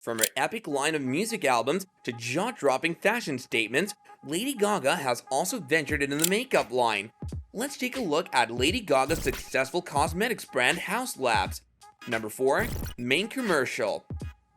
From her epic line of music albums to jaw-dropping fashion statements, Lady Gaga has also ventured into the makeup line. Let's take a look at Lady Gaga's successful cosmetics brand Haus. Number 4. Main commercial.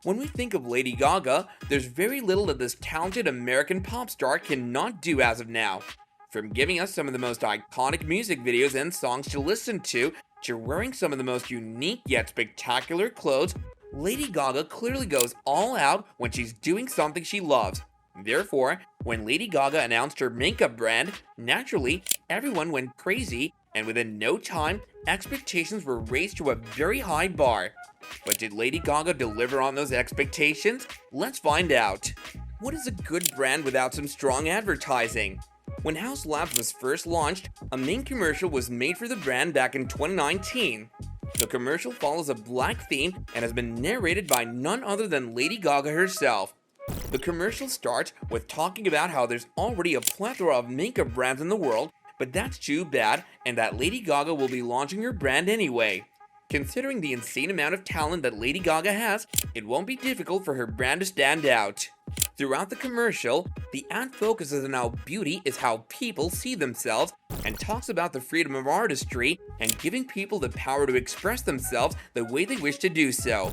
When we think of Lady Gaga, there's very little that this talented American pop star cannot do as of now. From giving us some of the most iconic music videos and songs to listen to wearing some of the most unique yet spectacular clothes, Lady Gaga clearly goes all out when she's doing something she loves. Therefore, when Lady Gaga announced her makeup brand, naturally, everyone went crazy, and within no time, expectations were raised to a very high bar. But did Lady Gaga deliver on those expectations? Let's find out. What is a good brand without some strong advertising? When Haus was first launched, a main commercial was made for the brand back in 2019. The commercial follows a black theme and has been narrated by none other than Lady Gaga herself. The commercial starts with talking about how there's already a plethora of makeup brands in the world, but that's too bad, and that Lady Gaga will be launching her brand anyway. Considering the insane amount of talent that Lady Gaga has, it won't be difficult for her brand to stand out. Throughout the commercial, the ad focuses on how beauty is how people see themselves and talks about the freedom of artistry and giving people the power to express themselves the way they wish to do so.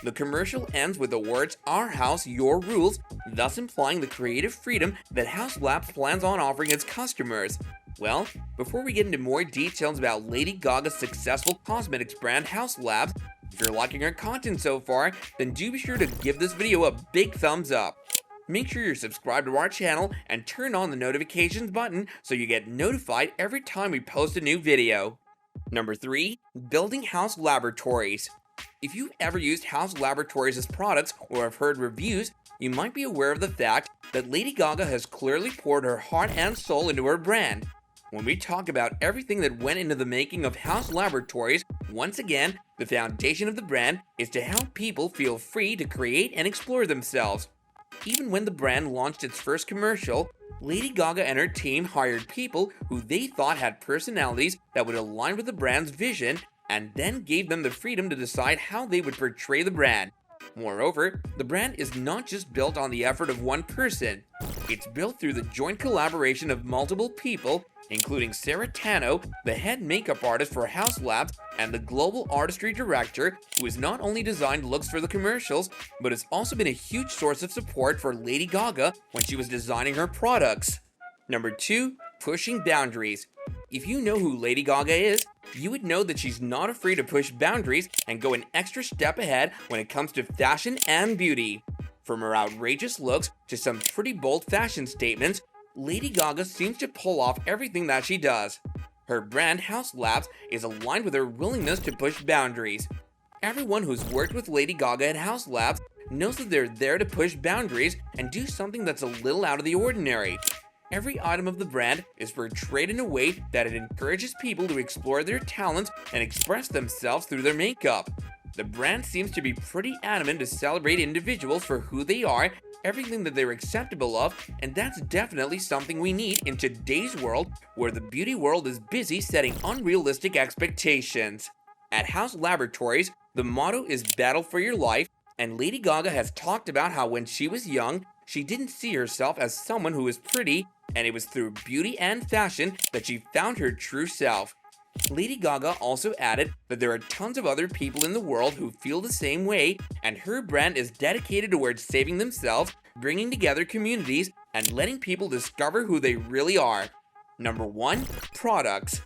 The commercial ends with the words, "Our house, your rules," thus implying the creative freedom that Haus plans on offering its customers. Well, before we get into more details about Lady Gaga's successful cosmetics brand Haus, if you're liking our content so far, then do be sure to give this video a big thumbs up. Make sure you're subscribed to our channel and turn on the notifications button so you get notified every time we post a new video. Number 3. Building Haus Laboratories. If you've ever used Haus Laboratories' products or have heard reviews, you might be aware of the fact that Lady Gaga has clearly poured her heart and soul into her brand. When we talk about everything that went into the making of Haus Laboratories, once again, the foundation of the brand is to help people feel free to create and explore themselves. Even when the brand launched its first commercial, Lady Gaga and her team hired people who they thought had personalities that would align with the brand's vision and then gave them the freedom to decide how they would portray the brand. Moreover, the brand is not just built on the effort of one person. It's built through the joint collaboration of multiple people, including Sarah Tano, the head makeup artist for Haus, and the global artistry director, who has not only designed looks for the commercials, but has also been a huge source of support for Lady Gaga when she was designing her products. Number 2. Pushing boundaries. If you know who Lady Gaga is, you would know that she's not afraid to push boundaries and go an extra step ahead when it comes to fashion and beauty. From her outrageous looks to some pretty bold fashion statements, Lady Gaga seems to pull off everything that she does. Her brand Haus is aligned with her willingness to push boundaries. Everyone who's worked with Lady Gaga at Haus knows that they're there to push boundaries and do something that's a little out of the ordinary. Every item of the brand is portrayed in a way that it encourages people to explore their talents and express themselves through their makeup. The brand seems to be pretty adamant to celebrate individuals for who they are, everything that they're acceptable of, and that's definitely something we need in today's world where the beauty world is busy setting unrealistic expectations. At Haus Laboratories, the motto is "Battle for Your Life," and Lady Gaga has talked about how when she was young, she didn't see herself as someone who was pretty, and it was through beauty and fashion that she found her true self. Lady Gaga also added that there are tons of other people in the world who feel the same way, and her brand is dedicated towards saving themselves, bringing together communities, and letting people discover who they really are. Number 1. Products.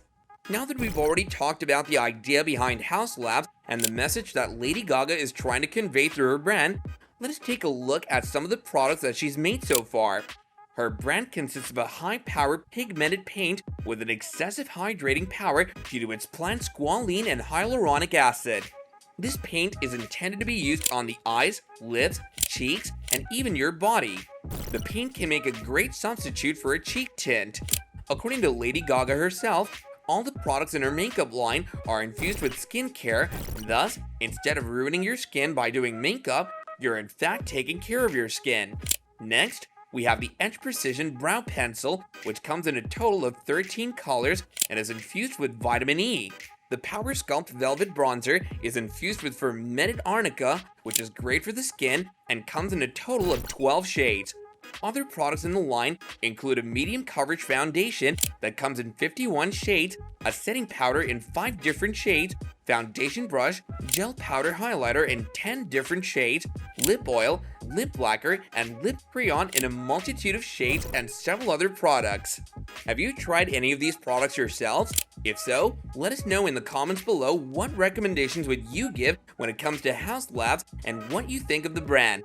Now that we've already talked about the idea behind Haus and the message that Lady Gaga is trying to convey through her brand, let us take a look at some of the products that she's made so far. Her brand consists of a high-powered pigmented paint with an excessive hydrating power due to its plant squalene and hyaluronic acid. This paint is intended to be used on the eyes, lips, cheeks, and even your body. The paint can make a great substitute for a cheek tint. According to Lady Gaga herself, all the products in her makeup line are infused with skincare, thus, instead of ruining your skin by doing makeup, you're in fact taking care of your skin. Next, we have the Edge Precision Brow Pencil, which comes in a total of 13 colors and is infused with vitamin E. The Power Sculpt Velvet Bronzer is infused with fermented arnica, which is great for the skin and comes in a total of 12 shades. Other products in the line include a medium coverage foundation that comes in 51 shades, a setting powder in 5 different shades, foundation brush, gel powder highlighter in 10 different shades, lip oil, lip lacquer, and lip crayon in a multitude of shades, and several other products. Have you tried any of these products yourselves? If so, let us know in the comments below what recommendations would you give when it comes to Haus Labs and what you think of the brand.